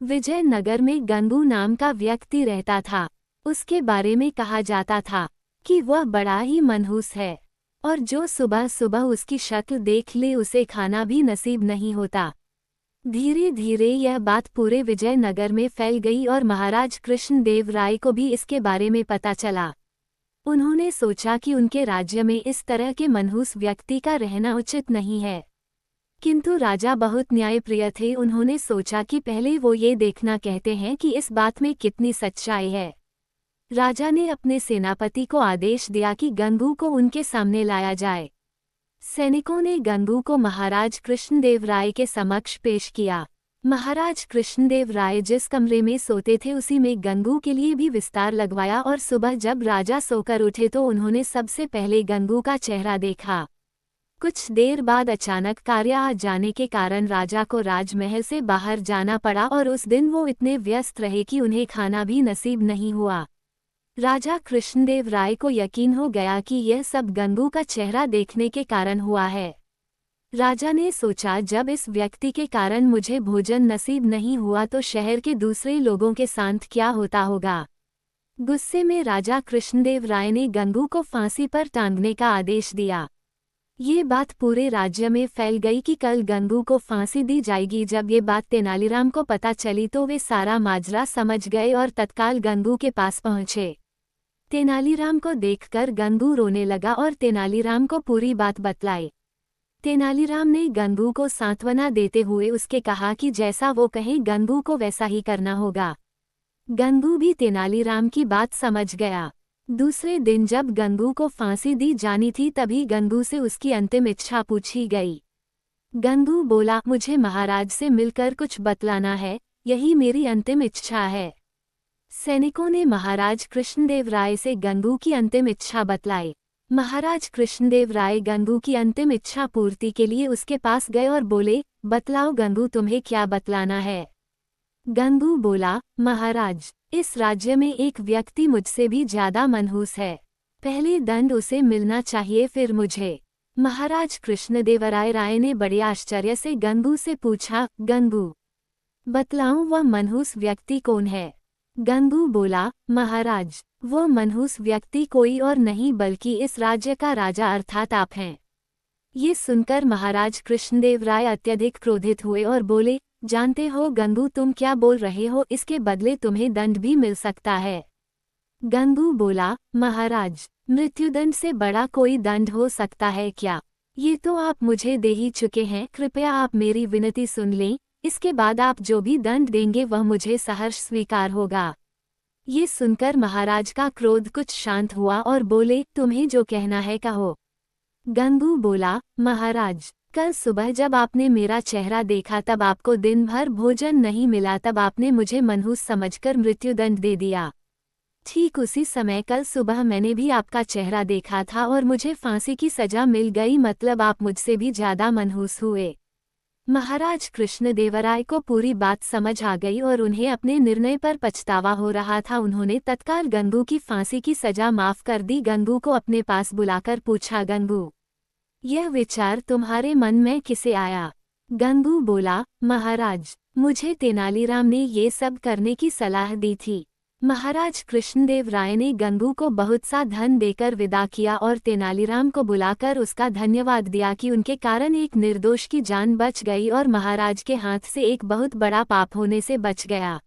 विजयनगर में गंगू नाम का व्यक्ति रहता था। उसके बारे में कहा जाता था कि वह बड़ा ही मनहूस है और जो सुबह सुबह उसकी शक्ल देख ले उसे खाना भी नसीब नहीं होता। धीरे धीरे यह बात पूरे विजयनगर में फैल गई और महाराज कृष्णदेव राय को भी इसके बारे में पता चला। उन्होंने सोचा कि उनके राज्य में इस तरह के मनहूस व्यक्ति का रहना उचित नहीं है, किंतु राजा बहुत न्यायप्रिय थे। उन्होंने सोचा कि पहले वो ये देखना कहते हैं कि इस बात में कितनी सच्चाई है। राजा ने अपने सेनापति को आदेश दिया कि गंगू को उनके सामने लाया जाए। सैनिकों ने गंगू को महाराज कृष्णदेव राय के समक्ष पेश किया। महाराज कृष्णदेव राय जिस कमरे में सोते थे उसी में गंगू के लिए भी विस्तार लगवाया और सुबह जब राजा सोकर उठे तो उन्होंने सबसे पहले गंगू का चेहरा देखा। कुछ देर बाद अचानक कार्य आ जाने के कारण राजा को राजमहल से बाहर जाना पड़ा और उस दिन वो इतने व्यस्त रहे कि उन्हें खाना भी नसीब नहीं हुआ। राजा कृष्णदेव राय को यकीन हो गया कि यह सब गंगू का चेहरा देखने के कारण हुआ है। राजा ने सोचा, जब इस व्यक्ति के कारण मुझे भोजन नसीब नहीं हुआ तो शहर के दूसरे लोगों के साथ क्या होता होगा। गुस्से में राजा कृष्णदेव राय ने गंगू को फांसी पर टांगने का आदेश दिया। ये बात पूरे राज्य में फैल गई कि कल गंगू को फांसी दी जाएगी। जब ये बात तेनालीराम को पता चली तो वे सारा माजरा समझ गए और तत्काल गंगू के पास पहुंचे। तेनालीराम को देखकर गंगू रोने लगा और तेनालीराम को पूरी बात बतलाई। तेनालीराम ने गंगू को सांत्वना देते हुए उसके कहा कि जैसा वो कहे गंगू को वैसा ही करना होगा। गंगू भी तेनालीराम की बात समझ गया। दूसरे दिन जब गंगू को फांसी दी जानी थी तभी गंगू से उसकी अंतिम इच्छा पूछी गई। गंगू बोला, मुझे महाराज से मिलकर कुछ बतलाना है, यही मेरी अंतिम इच्छा है। सैनिकों ने महाराज कृष्णदेव राय से गंगू की अंतिम इच्छा बतलाई। महाराज कृष्णदेव राय गंगू की अंतिम इच्छा पूर्ति के लिए उसके पास गए और बोले, बतलाओ गंगू, तुम्हें क्या बतलाना है। गंगू बोला, महाराज, इस राज्य में एक व्यक्ति मुझसे भी ज्यादा मनहूस है। पहले दंड उसे मिलना चाहिए, फिर मुझे। महाराज कृष्णदेवराय राय ने बड़े आश्चर्य से गंगू से पूछा, गंगू, बतलाऊं वह मनहूस व्यक्ति कौन है। गंगू बोला, महाराज, वो मनहूस व्यक्ति कोई और नहीं बल्कि इस राज्य का राजा अर्थात आप हैं। ये सुनकर महाराज कृष्णदेव राय अत्यधिक क्रोधित हुए और बोले, जानते हो गंगू तुम क्या बोल रहे हो, इसके बदले तुम्हें दंड भी मिल सकता है। गंगू बोला, महाराज, मृत्युदंड से बड़ा कोई दंड हो सकता है क्या। ये तो आप मुझे दे ही चुके हैं, कृपया आप मेरी विनती सुन लें, इसके बाद आप जो भी दंड देंगे वह मुझे सहर्ष स्वीकार होगा। ये सुनकर महाराज का क्रोध कुछ शांत हुआ और बोले, तुम्हें जो कहना है कहो। गंगू बोला, महाराज, कल सुबह जब आपने मेरा चेहरा देखा तब आपको दिन भर भोजन नहीं मिला, तब आपने मुझे मनहूस समझकर मृत्युदंड दे दिया। ठीक उसी समय कल सुबह मैंने भी आपका चेहरा देखा था और मुझे फांसी की सजा मिल गई, मतलब आप मुझसे भी ज्यादा मनहूस हुए। महाराज कृष्णदेवराय को पूरी बात समझ आ गई और उन्हें अपने निर्णय पर पछतावा हो रहा था। उन्होंने तत्काल गंगू की फांसी की सजा माफ कर दी। गंगू को अपने पास बुलाकर पूछा, गंगू, यह विचार तुम्हारे मन में किसे आया। गंगू बोला, महाराज, मुझे तेनालीराम ने ये सब करने की सलाह दी थी। महाराज कृष्णदेव राय ने गंगू को बहुत सा धन देकर विदा किया और तेनालीराम को बुलाकर उसका धन्यवाद दिया कि उनके कारण एक निर्दोष की जान बच गई और महाराज के हाथ से एक बहुत बड़ा पाप होने से बच गया।